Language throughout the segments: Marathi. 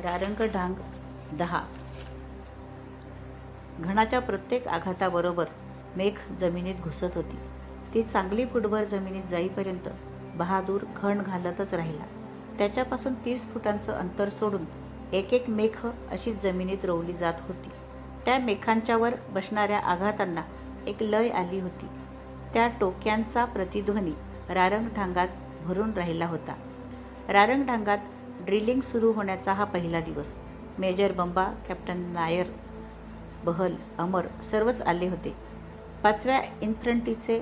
रारंग ढांग 10. घणाच्या प्रत्येक आघाताबरोबर मेघ जमिनीत घुसत होती. ती चांगली फुटभर जमिनीत जाईपर्यंत बहादूर घण घालतच राहिला. त्याच्यापासून 30 फुटांचं अंतर सोडून एक एक मेख अशीच जमिनीत रोवली जात होती. त्या मेखांच्यावर बसणाऱ्या आघातांना एक लय आली होती. त्या टोक्यांचा प्रतिध्वनी रारंग ढांगात भरून राहिला होता. रारंग ढांगात ड्रिलिंग सुरू होण्याचा हा पहिला दिवस. मेजर बंबा, कॅप्टन नायर, बहल, अमर सर्वच आले होते. 5व्या इन्फंट्रीचे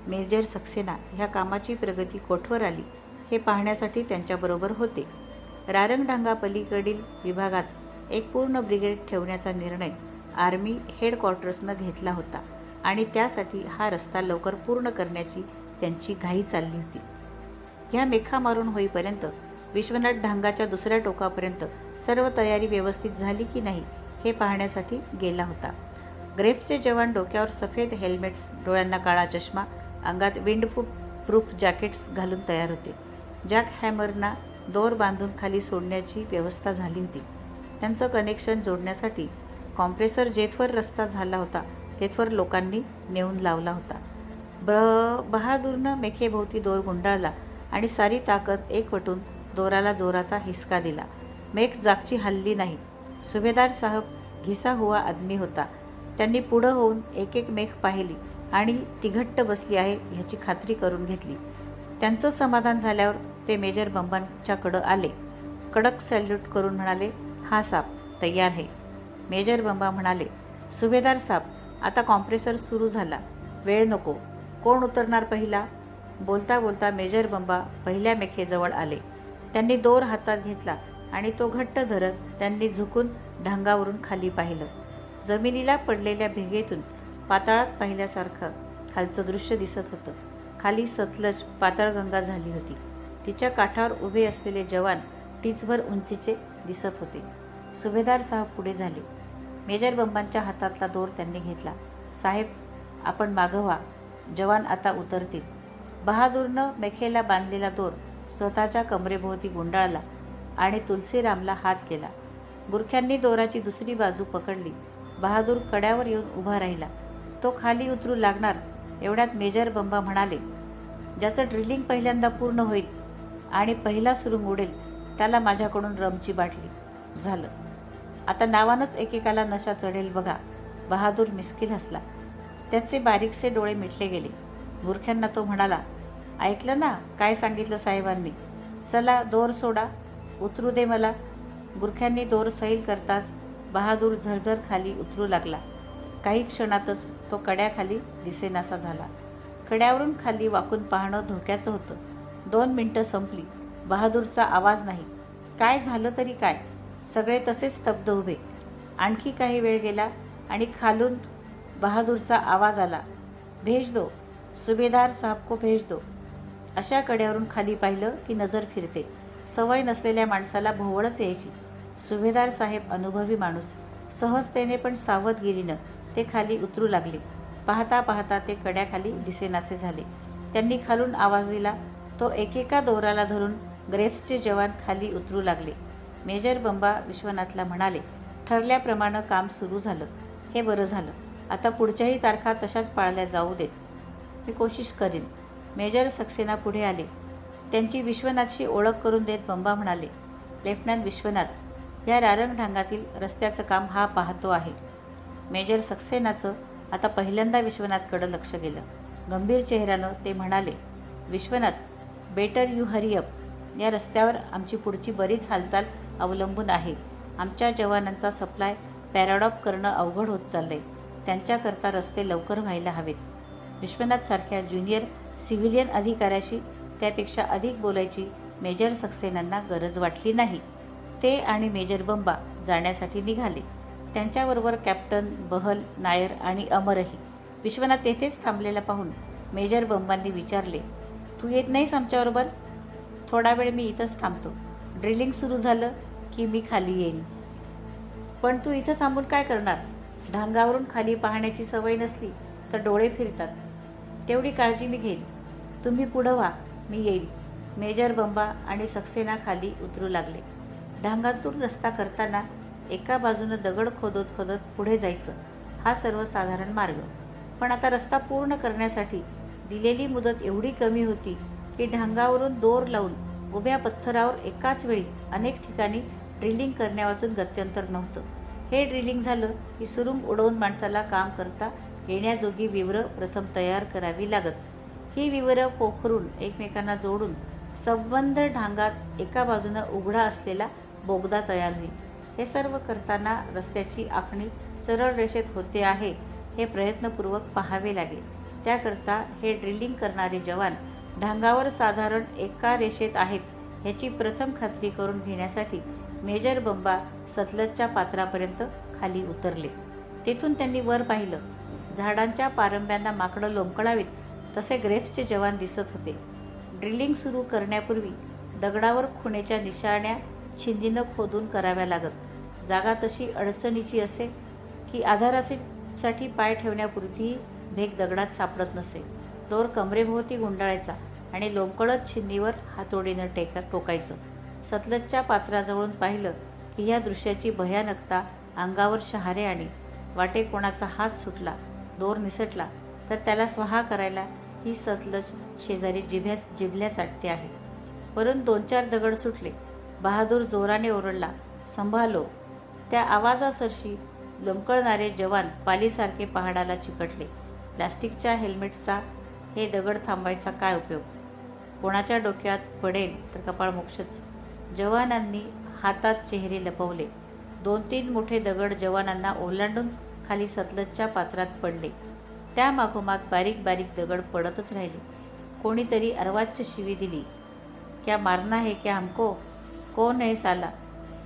मेजर सक्सेना ह्या कामाची प्रगती कोठवर आली हे पाहण्यासाठी त्यांच्याबरोबर होते. रारंग ढांगा पलीकडील विभागात एक पूर्ण ब्रिगेड ठेवण्याचा निर्णय आर्मी हेडक्वार्टर्सनं घेतला होता आणि त्यासाठी हा रस्ता लवकर पूर्ण करण्याची त्यांची घाई चालली होती. ह्या मेखा मारून होईपर्यंत विश्वनाथ ढांगाच्या दुसऱ्या टोकापर्यंत सर्व तयारी व्यवस्थित झाली की नाही हे पाहण्यासाठी गेला होता. ग्रेफ्सचे जवान डोक्यावर सफेद हेल्मेट्स, डोळ्यांना काळा चष्मा, अंगात विंड प्रूफ जॅकेट्स घालून तयार होते. जॅक हॅमरना दोर बांधून खाली सोडण्याची व्यवस्था झाली होती. त्यांचं कनेक्शन जोडण्यासाठी कॉम्प्रेसर जेथवर रस्ता झाला होता तेथवर लोकांनी नेऊन लावला होता. बहादूरनं मेखेभोवती दोर गुंडाळला आणि सारी ताकद एकवटून दोराला जोराचा हिसका दिला. मेख जागची हलली नाही. सुभेदार साहब घिसा हुआ आदमी होता. त्यांनी पुढं होऊन एक एक मेख पाहिली आणि ती घट्ट बसली आहे ह्याची खात्री करून घेतली. त्यांचं समाधान झाल्यावर ते मेजर बंबांच्याकडं आले. कडक सॅल्यूट करून म्हणाले, हा साप तयार है. मेजर बंबा म्हणाले, सुभेदार साहेब, आता कॉम्प्रेसर सुरू झाला, वेळ नको. कोण उतरणार पहिला? बोलता बोलता मेजर बंबा पहिल्या मेखेजवळ आले. त्यांनी दोर हातात घेतला आणि तो घट्ट धरत त्यांनी झुकून ढांगावरून खाली पाहिलं. जमिनीला पडलेल्या भेगेतून पाताळात पाहिल्यासारखं खालचं दृश्य दिसत होतं. खाली सतलज पाताळगंगा झाली होती. तिच्या काठावर उभे असलेले जवान टीचभर उंचीचे दिसत होते. सुभेदार साहेब पुढे झाले. मेजर बंबांच्या हातातला दोर त्यांनी घेतला. साहेब, आपण मागं व्हा, जवान आता उतरतील. बहादूरनं मेखेला बांधलेला दोर स्वतःच्या कमरेभोवती गुंडाळला आणि तुलसीरामला हात केला. बुरख्यांनी दोराची दुसरी बाजू पकडली. बहादूर कड्यावर येऊन उभा राहिला. तो खाली उतरू लागणार एवढ्यात मेजर बंबा म्हणाले, ज्याचं ड्रिलिंग पहिल्यांदा पूर्ण होईल आणि पहिला सुरुंग उडेल त्याला माझ्याकडून रमची बाटली. झालं, आता नावानंच एकेकाला नशा चढेल बघा. बहादूर मिस्किल हसला. त्याचे बारीकसे डोळे मिटले गेले. बुरख्यांना तो म्हणाला, ऐकलं ना काय सांगितलं साहेबांनी? चला दोर सोडा, उतरू दे मला. बुरख्यांनी दोर सैल करताच बहादूर झरझर खाली उतरू लागला. काही क्षणातच तो कड्याखाली दिसेनासा झाला. कड्यावरून खाली वाकून पाहणं धोक्याचं होतं. 2 मिनिटं संपली. बहादूरचा आवाज नाही. काय झालं तरी काय? सगळे तसेच स्तब्ध उभे. आणखी काही वेळ गेला आणि खालून बहादूरचा आवाज आला, भेज दो, सुभेदार साहब को भेज दो. अशा कड्यावरून खाली पाहिलं की नजर फिरते. सवय नसलेल्या माणसाला भोवळच यायची. सुभेदार साहेब अनुभवी माणूस. सहजतेने पण सावधगिरीनं ते खाली उतरू लागले. पाहता पाहता ते कड्याखाली दिसेनासे झाले. त्यांनी खालून आवाज दिला. तो एकेका दोराला धरून ग्रेफ्सचे जवान खाली उतरू लागले. मेजर बंबा विश्वनाथला म्हणाले, ठरल्याप्रमाणे काम सुरू झालं. हे बरं झालं. आता पुढच्याही तारखा तशाच पाळल्या जाऊ देत. मी कोशिश करीन. मेजर सक्सेना पुढे आले. त्यांची विश्वनाथशी ओळख करून देत बंबा म्हणाले, लेफ्टनंट विश्वनाथ, या रारंग ढांगातील रस्त्याचं काम हा पाहतो आहे. मेजर सक्सेनाचं आता पहिल्यांदा विश्वनाथकडं लक्ष गेलं. गंभीर चेहऱ्यानं ते म्हणाले, Vishwanath, better you hurry up. या रस्त्यावर आमची पुढची बरीच हालचाल अवलंबून आहे. आमच्या जवानांचा सप्लाय पॅराडॉप करणं अवघड होत चाललंय. त्यांच्याकरता रस्ते लवकर व्हायला हवेत. विश्वनाथसारख्या ज्युनियर सिव्हिलियन अधिकाऱ्याशी त्यापेक्षा अधिक बोलायची मेजर सक्सेनांना गरज वाटली नाही. ते आणि मेजर बंबा जाण्यासाठी निघाले. त्यांच्याबरोबर कॅप्टन, बहल, नायर आणि अमरही. विश्वनाथ तेथेच थांबलेला पाहून मेजर बंबांनी विचारले, तू येत नाहीस आमच्याबरोबर? थोडा वेळ मी इथंच थांबतो. ड्रिलिंग सुरू झालं की मी खाली येईन. पण तू इथं थांबून काय करणार? ढांगावरून खाली पाहण्याची सवय नसली तर डोळे फिरतात. तेवढी काळजी मी घेईन. तुम्ही पुढं व्हा, मी येईल. मेजर बंबा आणि सक्सेना खाली उतरू लागले. ढांगातून रस्ता करताना एका बाजूनं दगड खोदत खोदत पुढे जायचं, हा सर्वसाधारण मार्ग. पण आता रस्ता पूर्ण करण्यासाठी दिलेली मुदत एवढी कमी होती की ढांगावरून दोर लावून उभ्या पत्थरावर एकाच वेळी अनेक ठिकाणी ड्रिलिंग करण्यावाचून गत्यंतर नव्हतं. हे ड्रिलिंग झालं की सुरुंग उडवून माणसाला काम करता येण्याजोगी विवरं प्रथम तयार करावी लागत. ही विवरं पोखरून एकमेकांना जोडून संबंध ढांगात एका बाजूनं उघडा असलेला बोगदा तयार होईल. हे सर्व करताना रस्त्याची आखणी सरळ रेषेत होते आहे हे प्रयत्नपूर्वक पाहावे लागेल. त्याकरता हे ड्रिलिंग करणारे जवान ढांगावर साधारण एका रेषेत आहेत याची प्रथम खात्री करून घेण्यासाठी मेजर बंबा सतलजच्या पात्रापर्यंत खाली उतरले. तेथून त्यांनी वर पाहिलं. झाडांच्या पारंब्यांना माकडं लोंबकळावीत तसे ग्रेप्सचे जवान दिसत होते. ड्रिलिंग सुरू करण्यापूर्वी दगडावर खुणेच्या निशाण्या छिंदीनं खोदून कराव्या लागत. जागा तशी अडचणीची असे की आधारासाठी पाय ठेवण्यापुरतीही भेग दगडात सापडत नसे. दोर कमरेभोवती गुंडाळायचा आणि लोंबकळत छिंदीवर हातोडीनं टोकायचं. सतलजच्या पात्राजवळून पाहिलं की या दृश्याची भयानकता अंगावर शहारे आली. वाटे कोणाचा हात सुटला, दोर निसटला तर त्याला स्वाहा करायला ही सतलज शेजारी जिभल्या चाटते आहे. वरून 2-4 दगड सुटले. बहादूर जोराने ओरडला, संभालो. त्या आवाजासरशी लोंबकळणारे जवान पालीसारखे पहाडाला चिकटले. प्लास्टिकच्या हेल्मेटचा हे दगड थांबायचा काय उपयोग? कोणाच्या डोक्यात पडेल तर कपाळमोक्षच. जवानांनी हातात चेहरे लपवले. 2-3 मोठे दगड जवानांना ओलांडून खाली सतलजच्या पात्रात पडले. त्या मागोमाग बारीक बारीक दगड पडतच राहिले. कोणीतरी अर्वाच्य शिवी दिली, क्या मारना है क्या हमको? कौन है साला?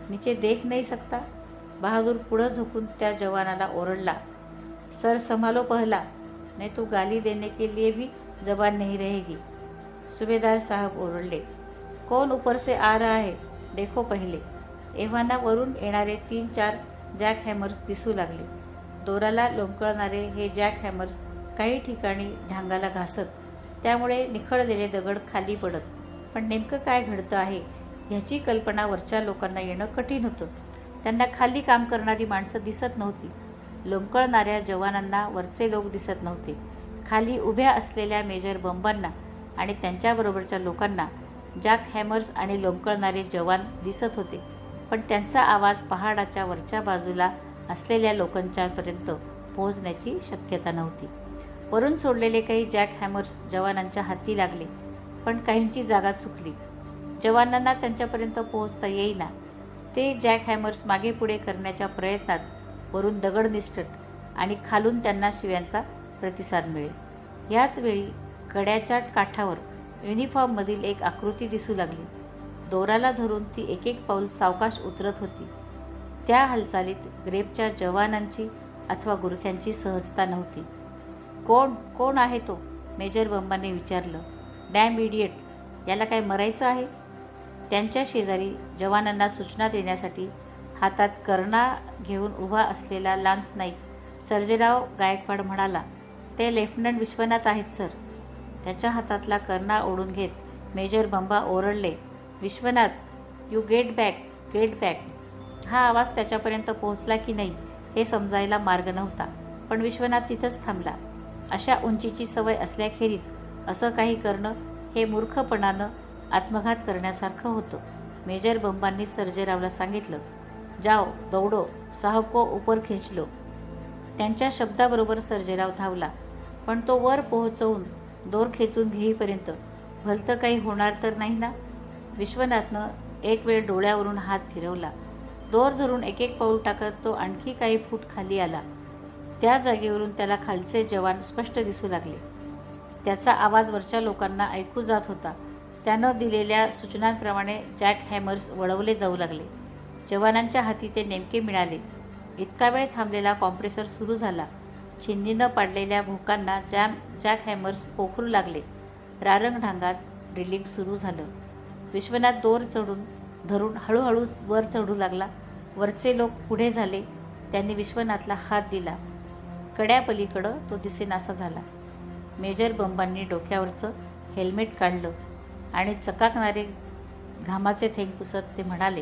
नीचे देख नहीं सकता? बहादूर पुढं झोकून त्या जवानाला ओरडला, सर संभालो पहला, नहीं तो गाली देने के लिए भी जबान नहीं रहेगी. सुभेदार साहब ओरडले, कौन ऊपर से आ रहा है देखो पहिले. एव्हाना वरून येणारे 3-4 जॅक हॅमर्स दिसू लागले. दोराला लोंबकळणारे हे जॅक हॅमर्स काही ठिकाणी ढांगाला घासत, त्यामुळे निखळलेले दगड खाली पडत. पण नेमकं काय घडतं आहे ह्याची कल्पना वरच्या लोकांना येणं कठीण होतं. त्यांना खाली काम करणारी माणसं दिसत नव्हती. लोंबकळणाऱ्या जवानांना वरचे लोक दिसत नव्हते. खाली उभ्या असलेल्या मेजर बंबांना आणि त्यांच्याबरोबरच्या लोकांना जॅक हॅमर्स आणि लोंबकळणारे जवान दिसत होते. पण त्यांचा आवाज पहाडाच्या वरच्या बाजूला असलेल्या लोकांच्यापर्यंत पोहोचण्याची शक्यता नव्हती. वरून सोडलेले काही जॅक हॅमर्स जवानांच्या हाती लागले, पण काहींची जागा चुकली. जवानांना त्यांच्यापर्यंत पोहोचता येईना. ते जॅक हॅमर्स मागे पुढे करण्याच्या प्रयत्नात वरून दगड निसटत आणि खालून त्यांना शिव्यांचा प्रतिसाद मिळेल. याच वेळी कड्याच्या काठावर युनिफॉर्ममधील एक आकृती दिसू लागली. दोराला धरून ती एक पाऊल सावकाश उतरत होती. त्या हालचालीत ग्रेपच्या जवानांची अथवा गुरख्यांची सहजता नव्हती. कोण आहे तो? मेजर बंबाने विचारलं. डॅम इडियट, याला काय मरायचं आहे? त्यांच्या शेजारी जवानांना सूचना देण्यासाठी हातात कर्णा घेऊन उभा असलेला लान्स नाईक सर्जेराव गायकवाड म्हणाला, ते लेफ्टनंट विश्वनाथ आहेत सर. त्याच्या हातातला कर्णा ओढून घेत मेजर बंबा ओरडले, विश्वनाथ, यू गेट बॅक. हा आवाज त्याच्यापर्यंत पोहोचला की नाही हे समजायला मार्ग नव्हता, पण विश्वनाथ तिथंच थांबला. अशा उंचीची सवय असल्याखेरीज असं काही करणं हे मूर्खपणानं आत्मघात करण्यासारखं होतं. मेजर बंबांनी सर्जेरावला सांगितलं, जाओ दौडो, साहब को ऊपर खींच लो. त्यांच्या शब्दाबरोबर सर्जेराव धावला, पण तो वर पोहोचवून दोर खेचून घेईपर्यंत भलतं काही होणार तर नाही ना. विश्वनाथनं एक वेळ डोळ्यावरून हात फिरवला. दोर धरून एक पाऊल टाकत तो आणखी काही फूट खाली आला. त्या जागेवरून त्याला खालचे जवान स्पष्ट दिसू लागले. त्याचा आवाज वरच्या लोकांना ऐकू जात होता. त्यानं दिलेल्या सूचनांप्रमाणे जॅक हॅमर्स वळवले जाऊ लागले. जवानांच्या हाती ते नेमके मिळाले. इतका वेळ थांबलेला कॉम्प्रेसर सुरू झाला. छिंदीनं पाडलेल्या भोकांना जॅक हॅमर्स पोखरू लागले. रारंग ढांगात ड्रिलिंग सुरू झालं. विश्वनाथ दोर धरून हळूहळू वर चढू लागला. वरचे लोक पुढे झाले. त्यांनी विश्वनाथला हात दिला. कड्यापलीकडं तो दिसेनासा झाला. मेजर बंबांनी डोक्यावरचं हेल्मेट काढलं आणि चकाकणारे घामाचे थेंब पुसत ते म्हणाले,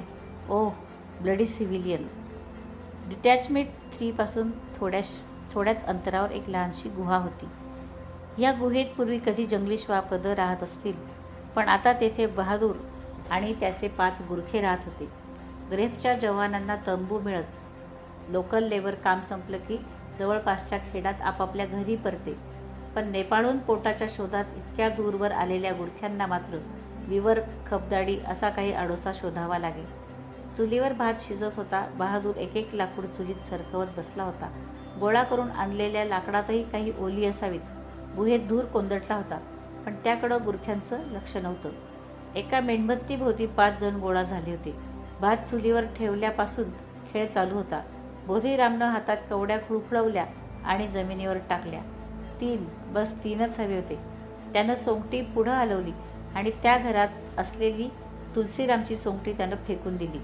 ओह ब्लडी सिव्हिलियन. डिटॅचमेंट 3 पासून थोड्याच अंतरावर एक लहानशी गुहा होती. या गुहेत पूर्वी कधी जंगली श्वापद राहत असतील, पण आता तेथे बहादूर आणि त्याचे 5 गुरखे राहत होते. ग्रेफच्या जवानांना तंबू मिळत. लोकल लेबर काम संपलं की जवळपासच्या खेडात आपापल्या घरी परते. पण नेपाळहून पोटाच्या शोधात इतक्या दूरवर आलेल्या गुरख्यांना मात्र विवर खबदाडी असा काही आडोसा शोधावा लागे. चुलीवर भात शिजत होता. बहादूर एक लाकूड चुलीत सरकवत बसला होता. गोळा करून आणलेल्या लाकडातही काही ओली असावीत. गुहेत धूर कोंदटला होता, पण त्याकडं गुरख्यांचं लक्ष नव्हतं. एका मेणबत्तीभोवती 5 जण गोळा झाले होते. भात चुलीवर ठेवल्यापासून खेळ चालू होता. बोधीरामनं हातात कवड्या खुळखुळवल्या आणि जमिनीवर टाकल्या. 3, बस 3च हवे होते. त्यानं सोंगटी पुढं हलवली आणि त्या घरात असलेली तुलसीरामची सोंगटी त्यानं फेकून दिली.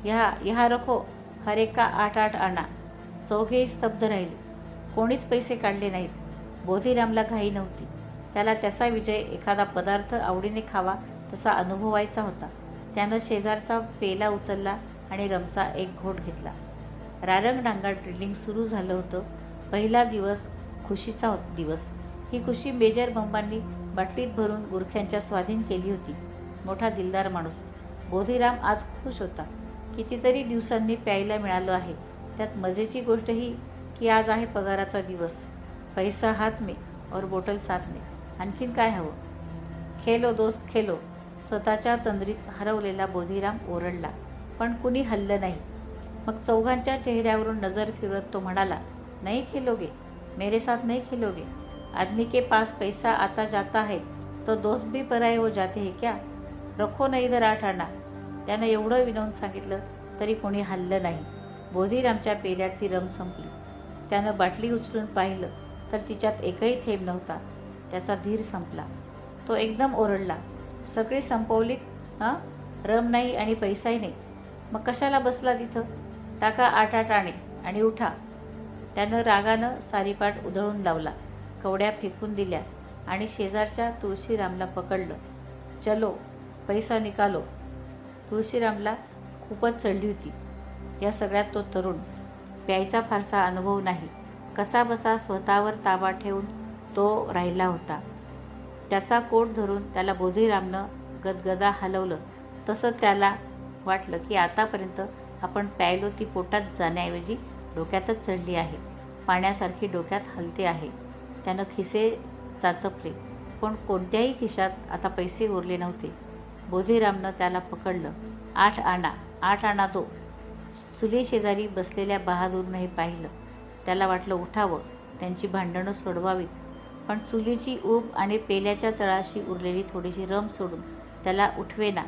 यहाँ रखो, हरेका 8-8 आणा. चौघेही स्तब्ध राहिले. कोणीच पैसे काढले नाहीत. बोधीरामला घाई नव्हती. त्याला त्याचा विजय एखादा पदार्थ आवडीने खावा तसा अनुभवायचा होता. त्यानं शेजारचा पेला उचलला आणि रमचा एक घोट घेतला. रारंगडांगा ड्रिलिंग सुरू झालं होतं. पहिला दिवस खुशीचा दिवस. ही खुशी मेजर बंबांनी बाटलीत भरून गुरख्यांच्या स्वाधीन केली होती. मोठा दिलदार माणूस. बोधीराम आज खुश होता. कितीतरी दिवसांनी प्यायला मिळालं आहे. त्यात मजेची गोष्ट ही की आज आहे पगाराचा दिवस. पैसा हात में और बोटल साथ में. आणखीन काय हवं? खेलो दोस्त खेलो. स्वतःच्या तंद्रीत हरवलेला बोधीराम ओरडला, पण कुणी हल्लं नाही. मग चौघांच्या चेहऱ्यावरून नजर फिरवत तो म्हणाला, नहीं खेलोगे, मेरे साथ नहीं खेलोगे. आदमी के पास पैसा आता जाता है तो दोस्त भी पराये हो जाते हैं क्या? रखो ना इधर 8 आणा. त्यानं एवढं विनवून सांगितलं तरी कोणी हल्लं नाही. बोधीरामच्या पेल्यातली रम संपली. त्यानं बाटली उचलून पाहिलं तर तिच्यात एकही थेंब नव्हता. त्याचा धीर संपला. तो एकदम ओरडला, सगळी संपवलीत? हां, रम नाही आणि पैसाही नाही, मग कशाला बसला तिथं? टाका 8-8 आणे आणि उठा. त्यानं रागानं सारीपाट उधळून लावला. कवड्या फेकून दिल्या आणि शेजारच्या तुळशीरामला पकडलं. चलो पैसा निकालो. तुळशीरामला खूपच चढली होती. या सगळ्यात तो तरुण. प्यायचा फारसा अनुभव नाही. कसाबसा स्वतःवर ताबा ठेवून तो राहिला होता. त्याचा कोट धरून त्याला बोधीरामनं गदगदा हलवलं. तसं त्याला वाटलं की आतापर्यंत आपण प्यायलो ती पोटात जाण्याऐवजी डोक्यातच चढली आहे. पाण्यासारखी डोक्यात हलते आहे. त्यानं खिसे चाचपले, पण कोणत्याही खिशात आता पैसे उरले नव्हते. बोधीरामनं त्याला पकडलं. 8 आणा, 8 आणा दो. चुली शेजारी बसलेल्या बहादूरनंही पाहिलं. त्याला वाटलं उठावं, त्यांची भांडणं सोडवावीत, पण चुलीची ऊब आणि पेल्याच्या तळाशी उरलेली थोडीशी रम सोडून त्याला उठवेना.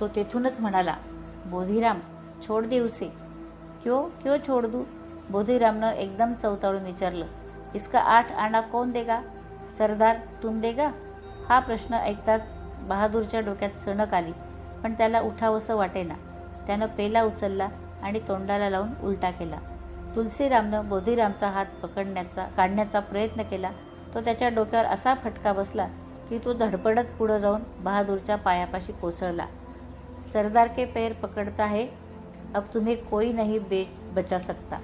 तो तेथूनच म्हणाला, बोधीराम छोड़ दे उसे. क्यों छोड़ दूँ? बोधीरामनं एकदम चवताळून विचारलं. इसका 8 आणा कौन देगा? सरदार तुम देगा? हा प्रश्न ऐकताच बहादूरच्या डोक्यात सणक आली, पण त्याला उठावंसं वाटेना. त्यानं पेला उचलला आणि तोंडाला लावून उलटा केला. तुलसीरामनं बोधीरामचा हात काढण्याचा प्रयत्न केला. तो त्याच्या डोक्यावर असा फटका बसला की तो धडपडत पुढं जाऊन बहादूरच्या पायापाशी कोसळला. सरदार के पैर पकडता है, अब तुम्हें कोई नहीं बचा सकता.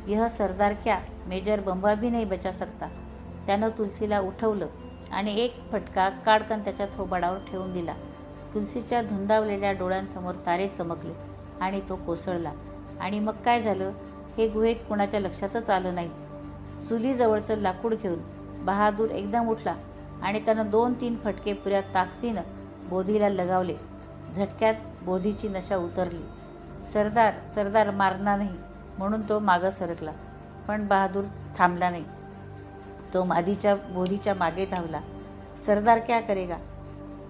यह सरदार क्या, मेजर बंबा भी नहीं बचा सकता. त्यानं तुलसीला उठवलं आणि एक फटका काडकन त्याच्या थोबाडावर ठेवून दिला. तुलसीच्या धुंदावलेल्या डोळ्यांसमोर तारे चमकले आणि तो कोसळला. आणि मग काय झालं हे गुहेत कुणाच्या लक्षातच आलं नाही. चुलीजवळचं लाकूड घेऊन बहादूर एकदम उठला आणि त्यानं 2-3 फटके पुऱ्या ताकदीनं बोधीला लगावले. झटक्यात बोधीची नशा उतरली. सरदार मारना नाही म्हणून तो मागं सरकला, पण बहादूर थांबला नाही. तो बोधीच्या मागे धावला. सरदार क्या करेगा,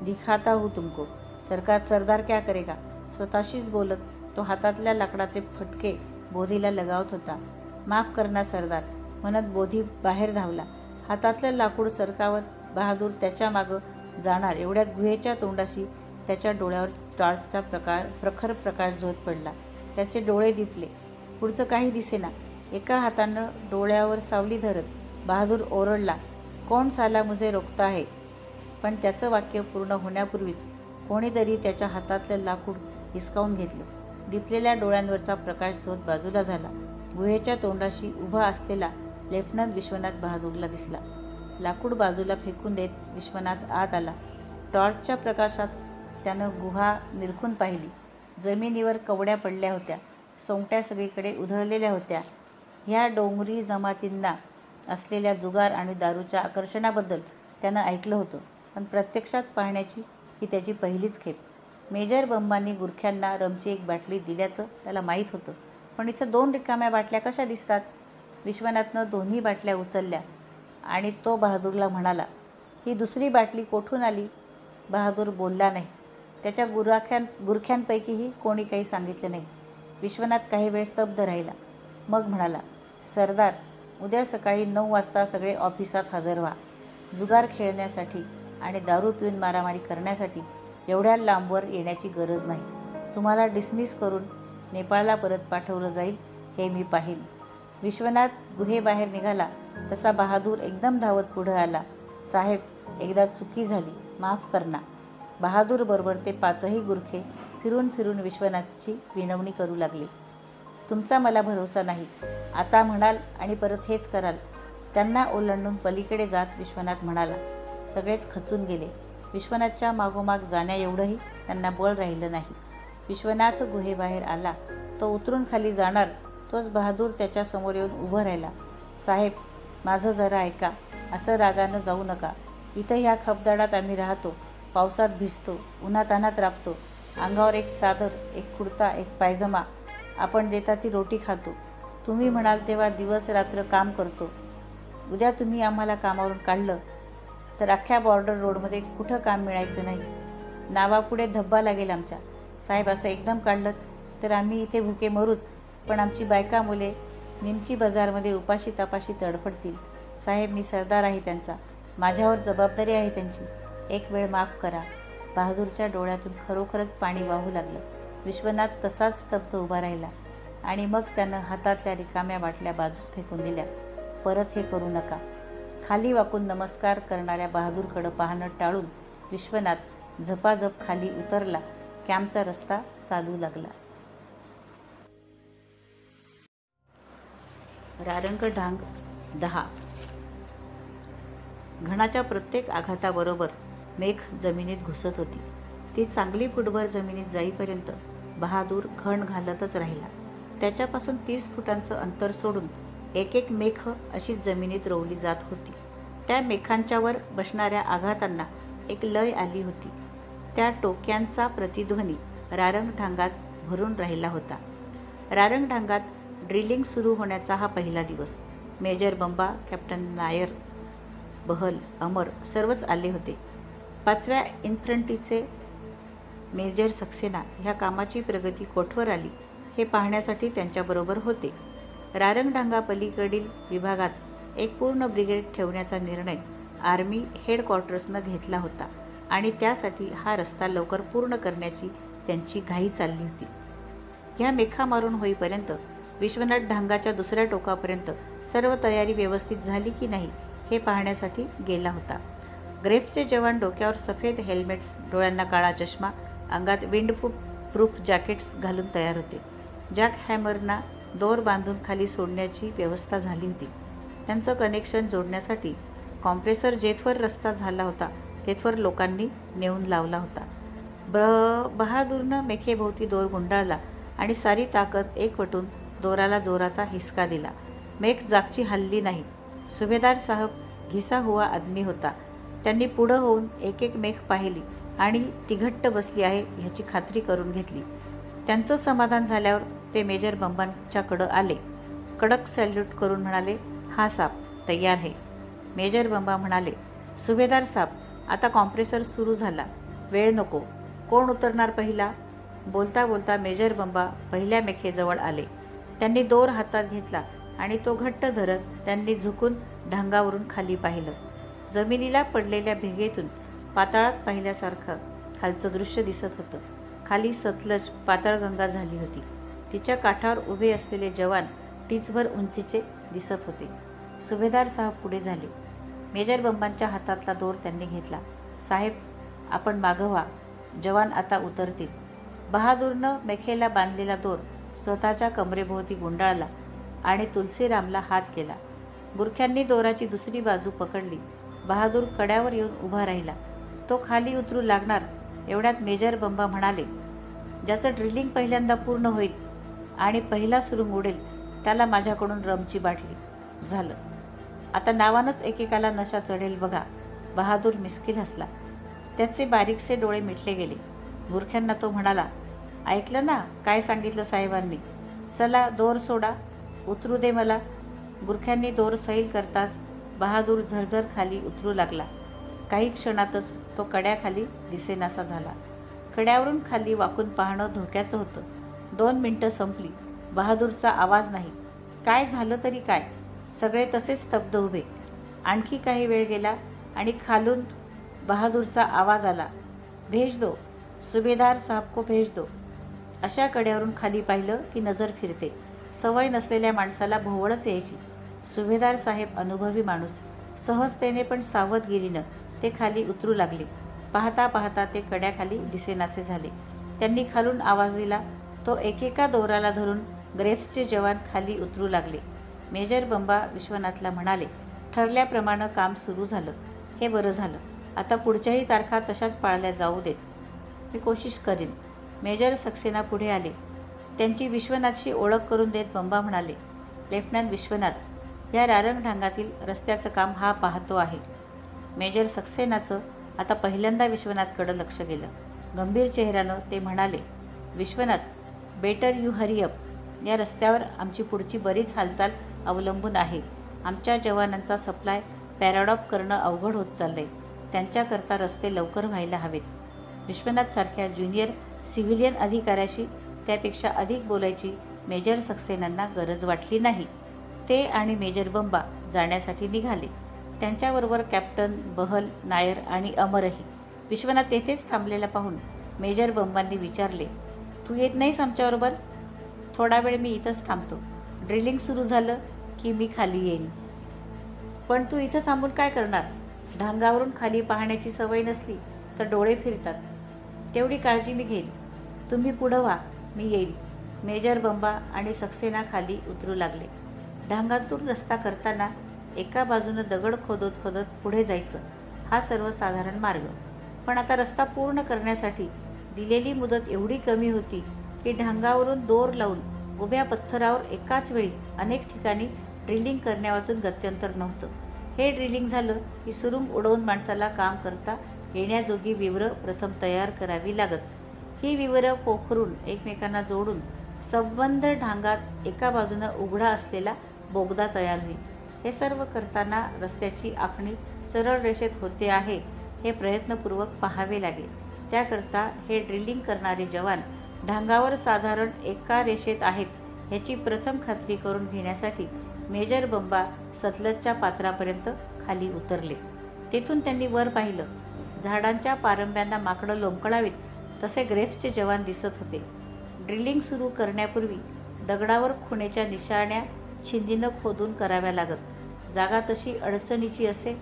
दिखाता हूँ तुमको. सरदार क्या करेगा. स्वतःशीच बोलत तो हातातल्या लाकडाचे फटके बोधीला लगावत होता. माफ करना सरदार म्हणत बोधी बाहेर धावला. हातातलं लाकूड सरकावत बहादूर त्याच्या मागं जाणार एवढ्या गुहेच्या तोंडाशी त्याच्या डोळ्यावर टॉर्चचा प्रखर प्रकाश झोत पडला. त्याचे डोळे दिपले. पुढचं काही दिसेना. एका हातानं डोळ्यावर सावली धरत बहादूर ओरडला, कौन साला मुझे रोकता है. पण त्याचं वाक्य पूर्ण होण्यापूर्वीच कोणीतरी त्याच्या हातातलं लाकूड हिसकावून घेतलं. दिपलेल्या डोळ्यांवरचा प्रकाश झोत बाजूला झाला. गुहेच्या तोंडाशी उभा असलेला लेफ्टनंट विश्वनाथ बहादूरला दिसला. लाकूड बाजूला फेकून देत विश्वनाथ आत आला. टॉर्चच्या प्रकाशात त्यानं गुहा निरखून पाहिली. जमिनीवर कवड्या पडल्या होत्या. सोंगट्या सगळीकडे उधळलेल्या होत्या. ह्या डोंगरी जमातींना असलेल्या जुगार आणि दारूच्या आकर्षणाबद्दल त्यानं ऐकलं होतं, पण प्रत्यक्षात पाहण्याची ही त्याची पहिलीच खेप. मेजर बंबांनी गुरख्यांना रमची एक बाटली दिल्याचं त्याला माहीत होतं, पण इथं 2 रिकाम्या बाटल्या कशा दिसतात? विश्वनाथनं दोन्ही बाटल्या उचलल्या आणि तो बहादूरला म्हणाला, ही दुसरी बाटली कोठून आली? बहादूर बोलला नाही. त्याच्या गुरख्यांपैकीही कोणी काही सांगितलं नाही. विश्वनाथ काही वेळ स्तब्ध राहिला. मग म्हणाला, सरदार, उद्या सकाळी 9 वाजता सगळे ऑफिसात हजर व्हा. जुगार खेळण्यासाठी आणि दारू पिऊन मारामारी करण्यासाठी एवढ्या लांबवर येण्याची गरज नाही. तुम्हाला डिसमिस करून नेपाळला परत पाठवलं जाईल हे मी पाहीन. विश्वनाथ गुहेबाहेर निघाला तसा बहादूर एकदम धावत पुढं आला. साहेब, एकदा चुकी झाली, माफ करना. बहादूर बरोबर ते 5ही गुरखे फिरून फिरून विश्वनाथची विनवणी करू लागले. तुमचा मला भरोसा नाही. आता म्हणाल आणि परत हेच कराल. त्यांना ओलांडून पलीकडे जात विश्वनाथ म्हणाला. सगळेच खचून गेले. विश्वनाथच्या मागोमाग जाण्या एवढंही त्यांना बळ राहिलं नाही. विश्वनाथ गुहेबाहेर आला. तो उतरून खाली जाणार तोच बहादूर त्याच्या समोर येऊन उभं राहिला. साहेब, माझं जरा ऐका. असं रागानं जाऊ नका. इथं ह्या खबदाडात आम्ही राहतो. पावसात भिजतो, उन्हातान्हात राबतो. अंगावर एक चादर, एक कुर्ता, एक पायजमा. आपण देता ती रोटी खातो. तुम्ही म्हणाल तेव्हा दिवस रात्र काम करतो. उद्या तुम्ही आम्हाला कामावरून काढलं तर अख्ख्या बॉर्डर रोडमध्ये कुठं काम मिळायचं नाही. नावापुढे धब्बा लागेल आमच्या. साहेब, असं एकदम काढलं तर आम्ही इथे भुके मरूच, पण आमची बायका मुले निमची बाजारमध्ये उपाशी तापाशी तडफडतील. साहेब, मी सरदार आहे त्यांचा. माझ्यावर जबाबदारी आहे त्यांची. एक वेळ माफ करा. बहादूरच्या डोळ्यातून खरोखरच पाणी वाहू लागलं. विश्वनाथ तसाच स्तब्ध उभा राहिला आणि मग त्यानं हातातल्या रिकाम्या बाटल्या बाजूस फेकून दिल्या. परत हे करू नका. खाली वाकून नमस्कार करणाऱ्या बहादूरकडं पाहणं टाळून विश्वनाथ झपाझप खाली उतरला. कॅम्पचा रस्ता चालू लागला. रारंगढांग 10. घणाच्या प्रत्येक आघाताबरोबर मेघ जमिनीत घुसत होती. ती चांगली फुटभर जमिनीत जाईपर्यंत बहादूर घण घालतच राहिला. त्याच्यापासून 30 फुटांचं अंतर सोडून एक एक मेख अशीच जमिनीत रोवली जात होती. त्या मेखांच्यावर बसणाऱ्या आघातांना एक लय आली होती. त्या टोक्यांचा प्रतिध्वनी रारंगढांगात भरून राहिला होता. रारंगढांगात ड्रिलिंग सुरू होण्याचा हा पहिला दिवस. मेजर बंबा, कॅप्टन नायर, बहल, अमर सर्वच आले होते. 5व्या इन्फंट्रीचे मेजर सक्सेना ह्या कामाची प्रगती कोठवर आली हे पाहण्यासाठी त्यांच्याबरोबर होते. रारंगढांगा पलीकडील विभागात एक पूर्ण ब्रिगेड ठेवण्याचा निर्णय आर्मी हेडक्वार्टर्सनं घेतला होता आणि त्यासाठी हा रस्ता लवकर पूर्ण करण्याची त्यांची घाई चालली होती. ह्या मेखा मारून होईपर्यंत विश्वनाथ ढांगाच्या दुसऱ्या टोकापर्यंत सर्व तयारी व्यवस्थित झाली की नाही हे पाहण्यासाठी गेला होता. ग्रेफ्सचे जवान डोक्यावर सफेद हेल्मेट्स, डोळ्यांना काळा चष्मा, अंगात विंडप्रूफ जॅकेट्स घालून तयार होते. जॅक हॅमरना दोर बांधून खाली सोडण्याची व्यवस्था झाली होती. त्यांचं कनेक्शन जोडण्यासाठी कॉम्प्रेसर जेथवर रस्ता झाला होता तेथवर लोकांनी नेऊन लावला होता. बहादूरनं मेखेभोवती दोर गुंडाळला आणि सारी ताकद एकवटून दोराला जोराचा हिसका दिला. मेख जागची हलली नाही. सुभेदार साहब घिसा हुआ आदमी होता. त्यांनी पुढं होऊन एक एक मेख पाहिली आणि ती घट्ट बसली आहे ह्याची खात्री करून घेतली. त्यांचं समाधान झाल्यावर ते मेजर बंबांच्याकडं आले. कडक सॅल्यूट करून म्हणाले, हा साब तयार आहे. मेजर बंबा म्हणाले, सुभेदार साब, आता कॉम्प्रेसर सुरू झाला. वेळ नको. कोण उतरणार पहिला? बोलता बोलता मेजर बंबा पहिल्या मेखेजवळ आले. त्यांनी दोर हातात घेतला आणि तो घट्ट धरत त्यांनी झुकून ढांगावरून खाली पाहिलं. जमिनीला पडलेल्या भेगेतून पाताळात पाहिल्यासारखं खालचं दृश्य दिसत होतं. खाली सतलज पाताळगंगा झाली होती. तिच्या काठावर उभे असलेले जवान टीचभर उंचीचे दिसत होते. सुभेदार साहेब पुढे झाले. मेजर बंबांच्या हातातला दोर त्यांनी घेतला. साहेब, आपण मागं व्हा. जवान आता उतरतील. बहादूरनं मेखेला बांधलेला दोर स्वतःच्या कमरेभोवती गुंडाळला आणि तुलसीरामला हात केला. बुरख्यांनी दोराची दुसरी बाजू पकडली. बहादूर कड्यावर येऊन उभा राहिला. तो खाली उतरू लागणार एवढ्यात मेजर बंबा म्हणाले, ज्याचं ड्रिलिंग पहिल्यांदा पूर्ण होईल आणि पहिला सुरू मोडेल त्याला माझ्याकडून रमची बाटली. झालं, आता नावानंच एकेकाला नशा चढेल बघा. बहादूर मिस्किल हसला. त्याचे बारीकसे डोळे मिटले गेले. बुरख्यांना तो म्हणाला, ऐकलं ना काय सांगितलं साहेबांनी? चला दोर सोडा, उतरू दे मला. बुरख्यांनी दोर सैल करताच बहादूर झरझर खाली उतरू लागला. काही क्षणातच तो कड्याखाली दिसेनासा झाला. कड्यावरून खाली वाकून पाहणं धोक्याचं होतं. 2 मिनिटं संपली. बहादूरचा आवाज नाही. काय झालं तरी काय, सगळे तसेच स्तब्ध उभे. आणखी काही वेळ गेला आणि खालून बहादूरचा आवाज आला, भेज दो, सुभेदार साहब को भेज दो. अशा कड्यावरून खाली पाहिलं की नजर फिरते. सवय नसलेल्या माणसाला भोवळच यायची. सुभेदार साहेब अनुभवी माणूस. सहजतेने पण सावधगिरीनं ते खाली उतरू लागले. पाहता पाहता ते कड्याखाली दिसेनासे झाले. त्यांनी खालून आवाज दिला. तो एकेका दोराला धरून ग्रेफ्सचे जवान खाली उतरू लागले. मेजर बंबा विश्वनाथला म्हणाले, ठरल्याप्रमाणे काम सुरू झालं. हे बरं झालं. आता पुढच्याही तारखा तशाच पाळल्या जाऊ देत. मी कोशिश करीन. मेजर सक्सेना पुढे आले. त्यांची विश्वनाथशी ओळख करून देत बंबा म्हणाले, लेफ्टनंट विश्वनाथ, या रारंग ढांगातील रस्त्याचं काम हा पाहतो आहे. मेजर सक्सेनाचं आता पहिल्यांदा विश्वनाथकडं लक्ष गेलं. गंभीर चेहऱ्यानं ते म्हणाले, Vishwanath, better you hurry up. या रस्त्यावर आमची पुढची बरीच हालचाल अवलंबून आहे. आमच्या जवानांचा सप्लाय पॅराडॉप करणं अवघड होत चाललंय. त्यांच्याकरता रस्ते लवकर व्हायला हवेत. विश्वनाथसारख्या ज्युनियर सिव्हिलियन अधिकाऱ्याशी त्यापेक्षा अधिक बोलायची मेजर सक्सेनांना गरज वाटली नाही. ते आणि मेजर बंबा जाण्यासाठी निघाले. त्यांच्याबरोबर कॅप्टन बहल, नायर आणि अमरही. विश्वनाथ तेथेच थांबलेला पाहून मेजर बंबांनी विचारले, तू येत नाहीस आमच्याबरोबर? थोडा वेळ मी इथंच थांबतो. ड्रिलिंग सुरू झालं की मी खाली येईन. पण तू इथं थांबून काय करणार? ढांगावरून खाली पाहण्याची सवय नसली तर डोळे फिरतात. तेवढी काळजी मी घेईन. तुम्ही पुढं व्हा, मी येईल. मेजर बंबा आणि सक्सेना खाली उतरू लागले. ढांगातून रस्ता करताना एका बाजूनं दगड खोदत खोदत पुढे जायचं, हा सर्वसाधारण मार्ग. पण आता रस्ता पूर्ण करण्यासाठी दिलेली मुदत एवढी कमी होती की ढांगावरून दोर लावून उभ्या पत्थरावर एकाच वेळी अनेक ठिकाणी ड्रिलिंग करण्यावाचून गत्यंतर नव्हतं. हे ड्रिलिंग झालं की सुरुंग उडवून माणसाला काम करता येण्याजोगी विवरं प्रथम तयार करावी लागत. ही विवरं पोखरून एकमेकांना जोडून संबंध ढांगात एका बाजूनं उघडा असलेला बोगदा तयार होईल. हे सर्व करताना रस्त्याची आखणी सरळ रेषेत होते आहे हे प्रयत्नपूर्वक पाहावे लागेल. त्याकरता हे ड्रिलिंग करणारे जवान ढांगावर साधारण एका रेषेत आहेत ह्याची प्रथम खात्री करून घेण्यासाठी मेजर बंबा सतलजच्या पात्रापर्यंत खाली उतरले. तेथून त्यांनी वर पाहिलं. झाडांच्या पारंब्यांना माकडं लोंबकळावीत तसे ग्रेफ्सचे जवान दिसत होते. ड्रिलिंग सुरू करण्यापूर्वी दगडावर खुणेच्या निशाण्या छिंदीनं खोदून कराव्या लागत. जागा तशी अडचणीची असे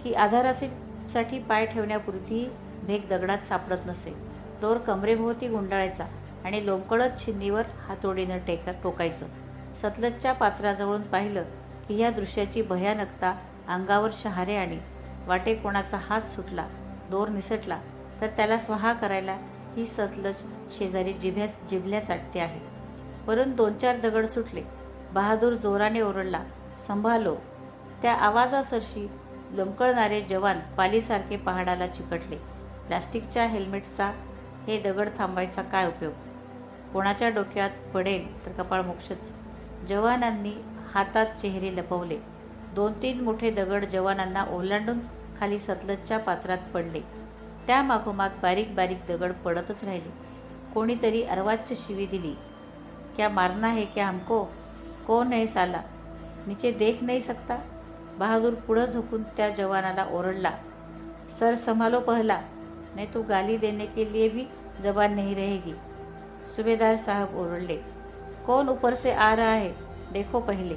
की आधारासाठी पाय ठेवण्यापुरतीही भेग दगडात सापडत नसे. दोर कमरेभोवती गुंडाळायचा आणि लोंबकळत छिंदीवर हातोडीनं टोकायचं. सतलजच्या पात्राजवळून पाहिलं की ह्या दृश्याची भयानकता अंगावर शहारे आणि वाटे कोणाचा हात सुटला, दोर निसटला तर त्याला स्वाहा करायला ही सतलज शेजारी जिभल्या चाटते आहे. वरून 2-4 दगड सुटले. बहादूर जोराने ओरडला, संभालो. त्या आवाजासरशी लोंबकळणारे जवान पालीसारखे पहाडाला चिकटले. प्लास्टिकच्या हेल्मेटचा हे दगड थांबायचा काय उपयोग? कोणाच्या डोक्यात पडेल तर कपाळमोक्षच. जवानांनी हातात चेहरे लपवले. 2-3 मोठे दगड जवानांना ओलांडून खाली सतलजच्या पात्रात पडले. त्या मागोमाग बारीक बारीक दगड पडतच राहिले. कोणीतरी अर्वाच्य शिवी दिली, क्या मारना है क्या हमको? कौन है साला? नीचे देख नहीं सकता? बहादूर पुढं झोपून त्या जवानाला ओरडला, सर संभालो पहला, नहीं तो गाली देने के लिए भी जबान नहीं रहेगी. सुभेदार साहब ओरडले, कौन ऊपर से आ रहा है देखो पहिले.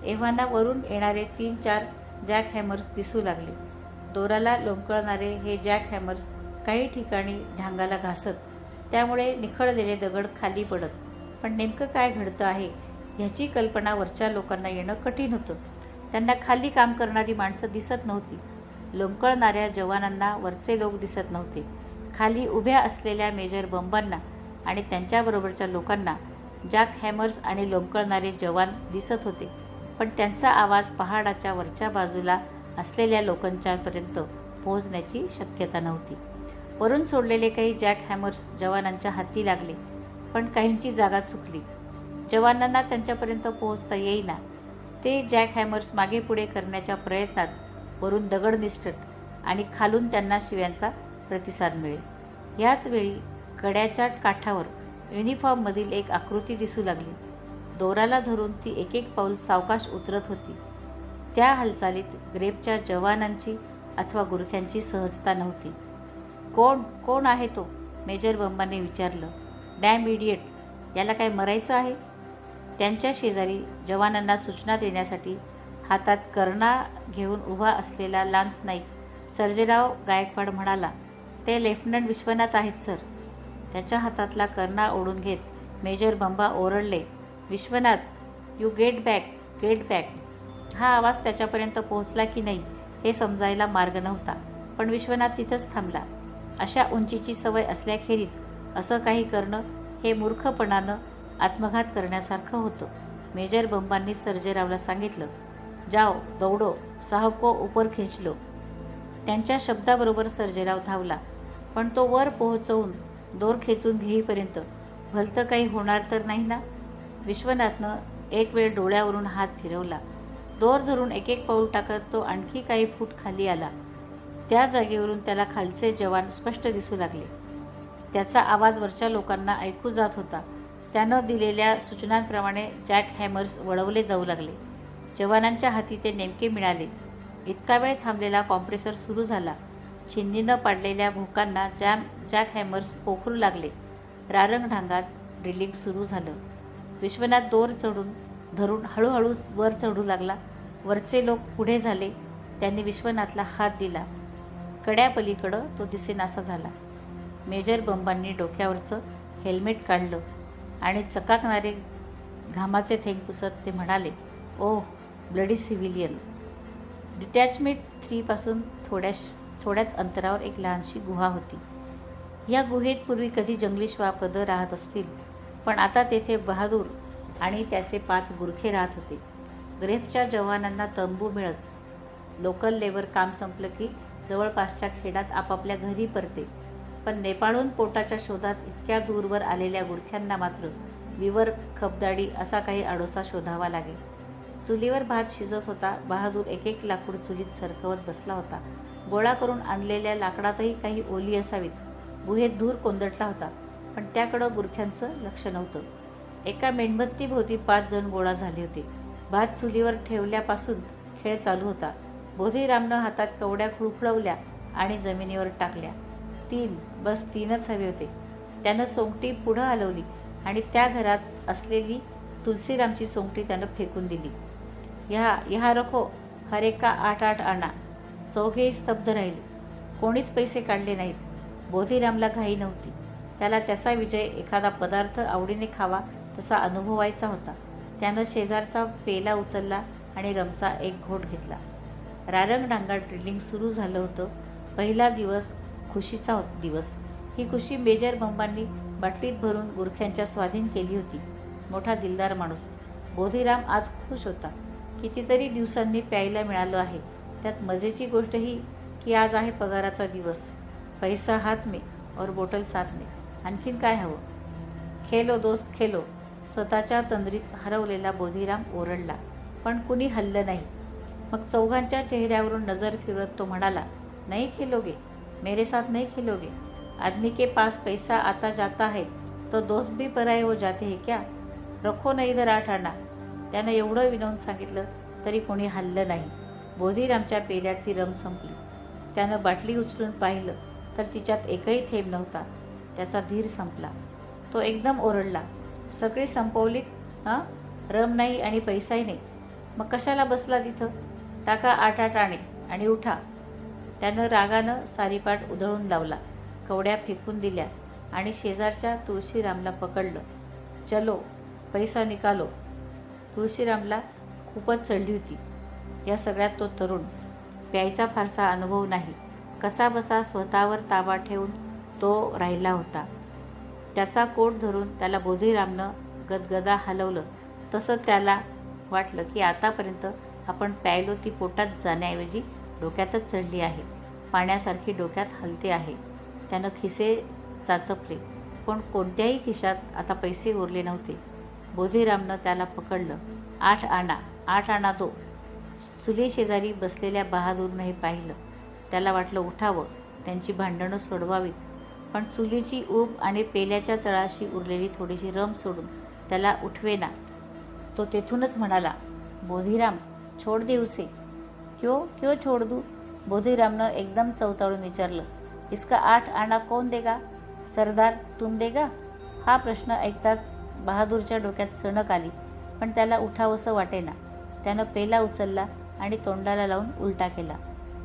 एव्हाना वरून येणारे 3-4 जॅक हॅमर्स दिसू लागले. दोराला लोंबकळणारे हे जॅक हॅमर्स काही ठिकाणी ढांगाला घासत त्यामुळे निखळलेले दगड खाली पडत. पण नेमकं काय घडतं आहे ह्याची कल्पना वरच्या लोकांना येणं कठीण होतं. त्यांना खाली काम करणारी माणसं दिसत नव्हती. लोंबकळणाऱ्या जवानांना वरचे लोक दिसत नव्हते. खाली उभ्या असलेल्या मेजर बंबांना आणि त्यांच्याबरोबरच्या लोकांना जॅक हॅमर्स आणि लोंबकळणारे जवान दिसत होते. पण त्यांचा आवाज पहाडाच्या वरच्या बाजूला असलेल्या लोकांच्यापर्यंत पोहोचण्याची शक्यता नव्हती. वरून सोडलेले काही जॅक हॅमर्स जवानांच्या हाती लागले, पण काहींची जागा चुकली. जवानांना त्यांच्यापर्यंत पोहोचता येईना. ते जॅक हॅमर्स मागे पुढे करण्याच्या प्रयत्नात वरून दगड निसटत आणि खालून त्यांना शिव्यांचा प्रतिसाद मिळेल. याच वेळी कड्याच्या काठावर युनिफॉर्ममधील एक आकृती दिसू लागली. दोराला धरून ती एक एक पाऊल सावकाश उतरत होती. त्या हालचालीत ग्रेपच्या जवानांची अथवा गुरख्यांची सहजता नव्हती. कोण आहे तो? मेजर बंबाने विचारलं. डॅम इडियट, याला काय मरायचं आहे? त्यांच्या शेजारी जवानांना सूचना देण्यासाठी हातात कर्णा घेऊन उभा असलेला लान्स नाईक सर्जेराव गायकवाड म्हणाला, ते लेफ्टनंट विश्वनाथ आहेत सर. त्याच्या हातातला कर्णा ओढून घेत मेजर बंबा ओरडले, विश्वनाथ, यू गेट बॅक. हा आवाज त्याच्यापर्यंत पोहोचला की नाही हे समजायला मार्ग नव्हता, पण विश्वनाथ तिथंच थांबला. अशा उंचीची सवय असल्याखेरीज असं काही करणं हे मूर्खपणानं आत्मघात करण्यासारखं होतं. मेजर बंबांनी सर्जेरावला सांगितलं, जाओ दौडो, साहब को ऊपर खींच लो. त्यांच्या शब्दाबरोबर सर्जेराव धावला, पण तो वर पोहोचवून दोर खेचून घेईपर्यंत भलतं काही होणार तर नाही ना? विश्वनाथनं एक वेळ डोळ्यावरून हात फिरवला. दोर धरून एक एक पाऊल टाकत तो आणखी काही फूट खाली आला. त्या जागेवरून त्याला खालचे जवान स्पष्ट दिसू लागले. त्याचा आवाज वरच्या लोकांना ऐकू जात होता. त्यानं दिलेल्या सूचनांप्रमाणे जॅक हॅमर्स वळवले जाऊ लागले. जवानांच्या हाती ते नेमके मिळाले. इतका वेळ थांबलेला कॉम्प्रेसर सुरू झाला. छिन्नीनं पाडलेल्या भोकांना जॅक हॅमर्स पोखरू लागले. रारंगढांगात ड्रिलिंग सुरू झालं. विश्वनाथ दोर धरून हळूहळू वर चढू लागला. वरचे लोक पुढे झाले. त्यांनी विश्वनाथला हात दिला. कड्यापलीकडं तो दिसेनासा झाला. मेजर बंबांनी डोक्यावरचं हेल्मेट काढलं आणि चकाकणारे घामाचे थेंब पुसत ते म्हणाले, ओह ब्लडी सिव्हिलियन. डिटॅचमेंट 3 पासून थोड्याच अंतरावर एक लहानशी गुहा होती. या गुहेत पूर्वी कधी जंगली श्वापद राहत असतील, पण आता तेथे बहादूर आणि त्याचे 5 गुरखे राहत होते. ग्रेफच्या जवानांना तंबू मिळत. लोकल लेबर काम संपलं की जवळपासच्या खेडात आपापल्या घरी परते. पण नेपाळहून पोटाच्या शोधात इतक्या दूरवर आलेल्या गुरख्यांना मात्र विवर, खबदाडी असा काही आडोसा शोधावा लागे. चुलीवर भात शिजत होता. बहादूर एक एक लाकूड चुलीत सरकवत बसला होता. गोळा करून आणलेल्या लाकडातही काही ओली असावीत. गुहेत धूर कोंदटला होता, पण त्याकडं गुरख्यांचं लक्ष नव्हतं. एका मेणबत्तीभोवती 5 जण गोळा झाले होते. भात चुलीवर ठेवल्यापासून खेळ चालू होता. बोधीरामनं हातात कवड्या खुळखुळवल्या आणि जमिनीवर टाकल्या. 3, बस 3च हवे होते. त्यानं सोंगटी पुढं हलवली आणि त्या घरात असलेली तुलसीरामची सोंगटी त्यानं फेकून दिली. यहाँ रखो, हर एक का 8-8 आणा. चौघेही स्तब्ध राहिले. कोणीच पैसे काढले नाहीत. बोधीरामला घाई नव्हती. त्याला त्याचा विजय एखादा पदार्थ आवडीने खावा तसा अनुभवायचा होता. त्यानं शेजारचा पेला उचलला आणि रमचा एक घोट घेतला. रारंगडांगात ड्रिलिंग सुरू झालं होतं. पहिला दिवस खुशीचा दिवस. ही खुशी मेजर बंबांनी बाटलीत भरून गुरख्यांच्या स्वाधीन केली होती. मोठा दिलदार माणूस. बोधीराम आज खुश होता. कितीतरी दिवसांनी प्यायला मिळालं आहे. त्यात मजेची गोष्ट ही की आज आहे पगाराचा दिवस. पैसा हात में और बोटल साथ में. आणखीन काय हवं? खेलो दोस्त खेलो. स्वतःच्या तंद्रीत हरवलेला बोधीराम ओरडला, पण कुणी हल्लं नाही. मग चौघांच्या चेहऱ्यावरून नजर फिरवत तो म्हणाला, नहीं खेलोगे, मेरे साथ नहीं खेलोगे. आदमी के पास पैसा आता जाता है तो दोस्त भी पराये हो जाते हैं क्या? रखो ना इधर 8 आणा. त्यानं एवढं विनवून सांगितलं तरी कोणी हल्लं नाही. बोधीरामच्या पेल्यातली रम संपली. त्यानं बाटली उचलून पाहिलं तर तिच्यात एकही थेंब नव्हता. त्याचा धीर संपला. तो एकदम ओरडला, सगळी संपवलीत? हां, रम नाही आणि पैसाही नाही, मग कशाला बसला तिथं? टाका 8-8 आणे आणि उठा. त्यानं रागानं सारीपाट उधळून लावला. कवड्या फेकून दिल्या. आणि शेजारच्या तुळशीरामला पकडलं. चलो पैसा निकालो. तुळशीरामला खूपच चढली होती. या सगळ्यात तो तरुण. प्यायचा फारसा अनुभव नाही. कसाबसा स्वतःवर ताबा ठेवून तो राहिला होता. त्याचा कोट धरून त्याला बोधीरामनं गदगदा हलवलं. तसं त्याला वाटलं की आतापर्यंत आपण प्यायलो ती पोटात जाण्याऐवजी डोक्यातच चढली आहे. पाण्यासारखी डोक्यात हलते आहे. त्यानं खिसे चाचपले, पण कोणत्याही खिशात आता पैसे उरले नव्हते. बोधीरामनं त्याला पकडलं. 8 आना, 8 आना दो. चुलीशेजारी बसलेल्या बहादूरनं हे पाहिलं. त्याला वाटलं उठावं, त्यांची भांडणं सोडवावीत, पण चुलीची ऊब आणि पेल्याच्या तळाशी उरलेली थोडीशी रम सोडून त्याला उठवेना. तो तेथूनच म्हणाला, बोधीराम छोड़ दे उसे. क्यों छोड़ दूँ? बोधीरामनं एकदम चवताळून विचारलं. इसका 8 आना कौन देगा? सरदार तुम देगा? हा प्रश्न ऐकताच बहादूरच्या डोक्यात सणक आली, पण त्याला उठावंसं वाटेना. त्यानं पेला उचलला आणि तोंडाला लावून उलटा केला.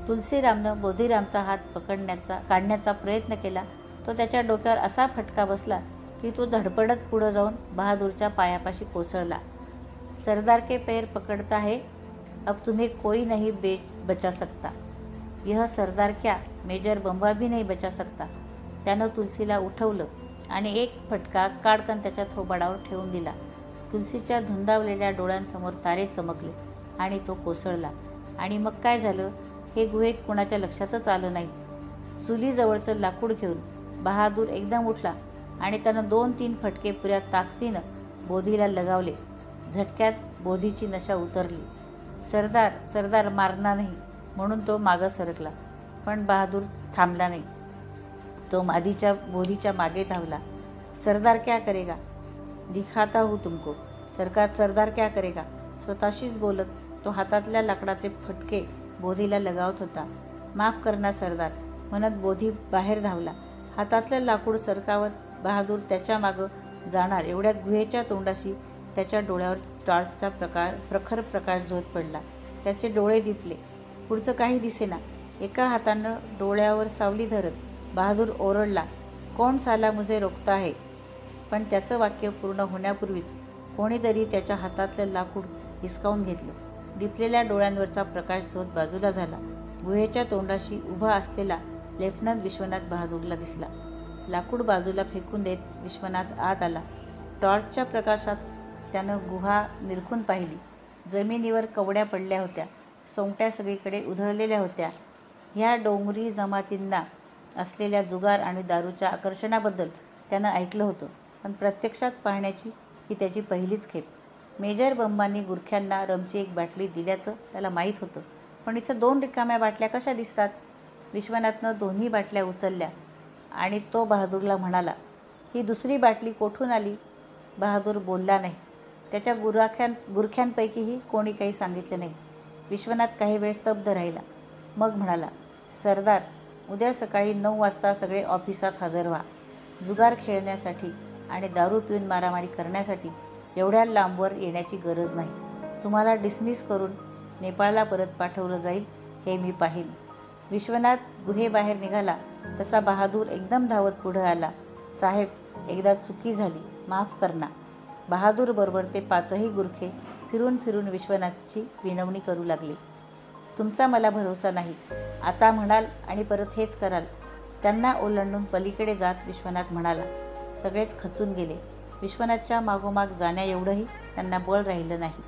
तुलसीरामनं बोधीरामचा हात काढण्याचा प्रयत्न केला. तो त्याच्या डोक्यावर असा फटका बसला की तो धडपडत पुढं जाऊन बहादूरच्या पायापाशी कोसळला. सरदार के पैर पकडता है, अब तुम्हें कोई नहीं बचा सकता. यह सरदार क्या, मेजर बंबा भी नहीं बचा सकता. त्यानं तुलसीला उठवलं आणि एक फटका काडकन त्याच्या थोबाडावर ठेवून दिला. तुलसीच्या धुंदावलेल्या डोळ्यांसमोर तारे चमकले आणि तो कोसळला. आणि मग काय झालं हे गुहेत कुणाच्या लक्षातच आलं नाही. चुलीजवळचं लाकूड घेऊन बहादूर एकदम उठला आणि त्यानं 2-3 फटके पुऱ्या ताकदीनं बोधीला लगावले. झटक्यात बोधीची नशा उतरली. सरदार मारना नाही म्हणून तो मागं सरकला, पण बहादूर थांबला नाही. तो बोधीच्या मागे धावला. सरदार क्या करेगा, दिखाता हूँ तुमको. सरदार क्या करेगा. स्वतःशीच बोलत तो हातातल्या लाकडाचे फटके बोधीला लगावत होता. माफ करना सरदार म्हणत बोधी बाहेर धावला. हातातलं लाकूड सरकावत बहादूर त्याच्या मागं जाणार एवढ्या गुहेच्या तोंडाशी त्याच्या डोळ्यावर टॉर्चचा प्रखर प्रकाश झोत पडला. त्याचे डोळे दिपले. पुढचं काही दिसेना. एका हातानं डोळ्यावर सावली धरत बहादूर ओरडला, कौन साला मुझे रोकता है. पण त्याचं वाक्य पूर्ण होण्यापूर्वीच कोणीतरी त्याच्या हातातलं लाकूड हिसकावून घेतलं. दिपलेल्या डोळ्यांवरचा प्रकाश झोत बाजूला झाला. गुहेच्या तोंडाशी उभा असलेला लेफ्टनंट विश्वनाथ बहादूरला दिसला. लाकूड बाजूला फेकून देत विश्वनाथ आत आला. टॉर्चच्या प्रकाशात त्यानं गुहा निरखून पाहिली. जमिनीवर कवड्या पडल्या होत्या. सोंगट्या सगळीकडे उधळलेल्या होत्या. ह्या डोंगरी जमातींना असलेल्या जुगार आणि दारूच्या आकर्षणाबद्दल त्यानं ऐकलं होतं, पण प्रत्यक्षात पाहण्याची ही त्याची पहिलीच खेप. मेजर बंबांनी गुरख्यांना रमची एक बाटली दिल्याचं त्याला माहीत होतं, पण इथं 2 रिकाम्या बाटल्या कशा दिसतात. विश्वनाथनं दोन्ही बाटल्या उचलल्या आणि तो बहादूरला म्हणाला, ही दुसरी बाटली कोठून आली. बहादूर बोलला नाही. त्याच्या गुरख्यांपैकीही कोणी काही सांगितलं नाही. विश्वनाथ काही वेळ स्तब्ध राहिला. मग म्हणाला, सरदार उद्या सकाळी 9 वाजता सगळे ऑफिसात हजर व्हा. जुगार खेळण्यासाठी आणि दारू पिऊन मारामारी करण्यासाठी एवढ्या लांबवर येण्याची गरज नाही. तुम्हाला डिसमिस करून नेपाळला परत पाठवलं जाईल हे मी पाहीन. विश्वनाथ गुहेबाहेर निघाला तसा बहादूर एकदम धावत पुढं आला. साहेब एकदा चुकी झाली, माफ करना. बहादूर बरोबर ते 5ही गुरखे फिरून फिरून विश्वनाथची विनवणी करू लागले. तुमचा मला भरोसा नाही. आता म्हणाल आणि परत हेच कराल. त्यांना ओलांडून पलीकडे जात विश्वनाथ म्हणाला. सगळेच खचून गेले. विश्वनाथच्या मागोमाग जाण्या एवढंही त्यांना बळ राहिलं नाही.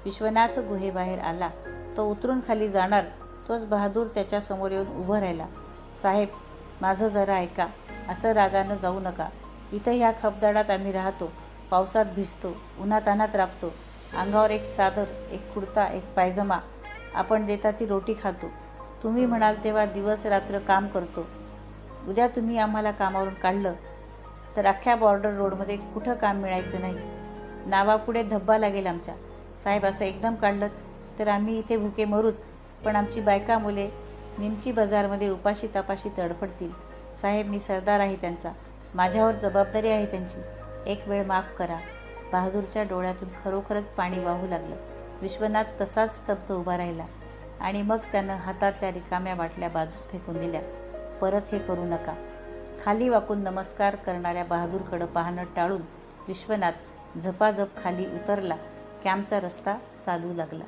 विश्वनाथ गुहेबाहेर आला. तो उतरून खाली जाणार तोच बहादूर त्याच्या समोर येऊन उभं राहिला. साहेब माझं जरा ऐका. असं रागानं जाऊ नका. इथं ह्या खबदाडात आम्ही राहतो. पावसात भिजतो, उन्हातान्हात राबतो. अंगावर एक चादर, एक कुर्ता, एक पायजमा. आपण देता ती रोटी खातो. तुम्ही म्हणाल तेव्हा दिवस रात्र काम करतो. उद्या तुम्ही आम्हाला कामावरून काढलं तर अख्ख्या बॉर्डर रोडमध्ये कुठं काम मिळायचं नाही. नावापुढे धब्बा लागेल आमच्या. साहेब असं एकदम काढलं तर आम्ही इथे भुके मरूच, पण आमची बायका मुले निमची बाजारमध्ये उपाशी तापाशी तडफडतील. साहेब मी सरदार आहे त्यांचा. माझ्यावर जबाबदारी आहे त्यांची. एक वेळ माफ करा. बहादूरच्या डोळ्यातून खरोखरच पाणी वाहू लागलं. विश्वनाथ तसाच स्तब्ध उभा राहिला आणि मग त्यानं हातातल्या रिकाम्या बाटल्या बाजूस फेकून दिल्या. परत हे करू नका. खाली वाकून नमस्कार करणाऱ्या बहादूरकडं पाहणं टाळून विश्वनाथ झपाझप खाली उतरला. कॅम्पचा रस्ता चालू लागला.